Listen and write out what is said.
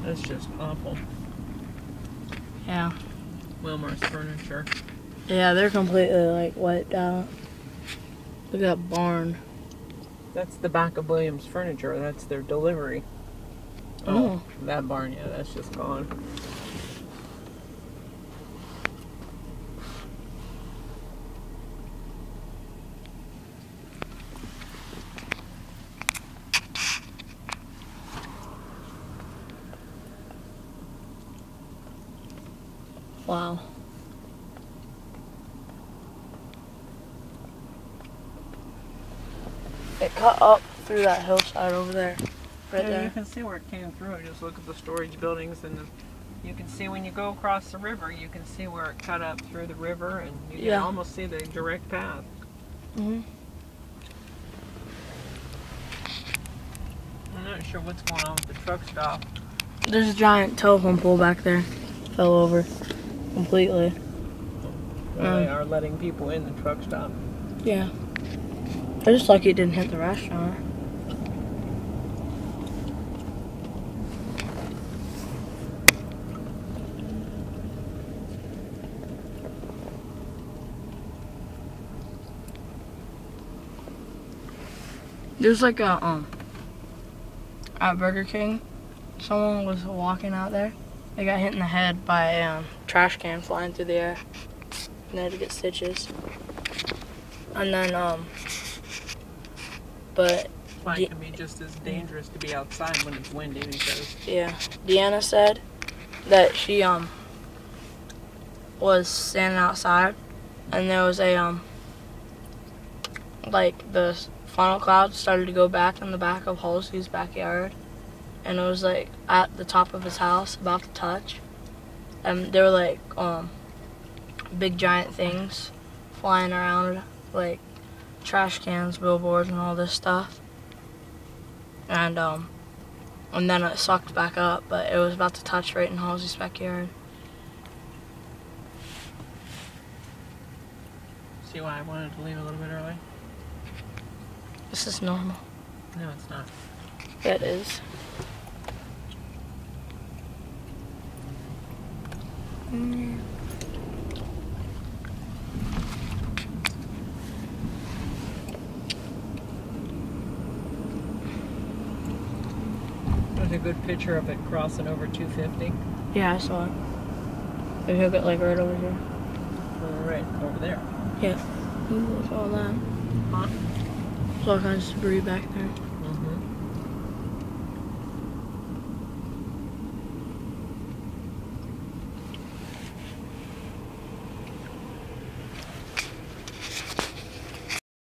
That's just awful. Yeah. Wilmar's furniture. Yeah, they're completely like wiped out. Look at that barn. That's the back of Williams Furniture. That's their delivery. Oh, that barn, yeah, that's just gone. Wow. It cut up through that hillside over there. Right Yeah, there. you can see where it came through. Just look at the storage buildings, and you can see when you go across the river, you can see where it cut up through the river, and you can almost see the direct path. Mhm. I'm not sure what's going on with the truck stop. There's a giant telephone pole back there. Fell over completely. Well, they are letting people in the truck stop. Yeah. I just lucky it didn't hit the restaurant. There's like a at Burger King, someone was walking out there. They got hit in the head by a trash can flying through the air. And they had to get stitches. And then but It can be just as dangerous to be outside when it's windy because Deanna said that she was standing outside and there was a like the funnel cloud started to go back in the back of Halsey's backyard, and it was like at the top of his house about to touch, and there were like big giant things flying around, like trash cans, billboards, and all this stuff. And then it sucked back up, but it was about to touch right in Halsey's backyard. See why I wanted to leave a little bit early? This is normal. No, it's not. Yeah, it is. There's a good picture of it crossing over 250. Yeah, I saw it. They hook it like right over here. Right over there. Yeah. Ooh, look at all that. Huh? There's all kinds of debris back there.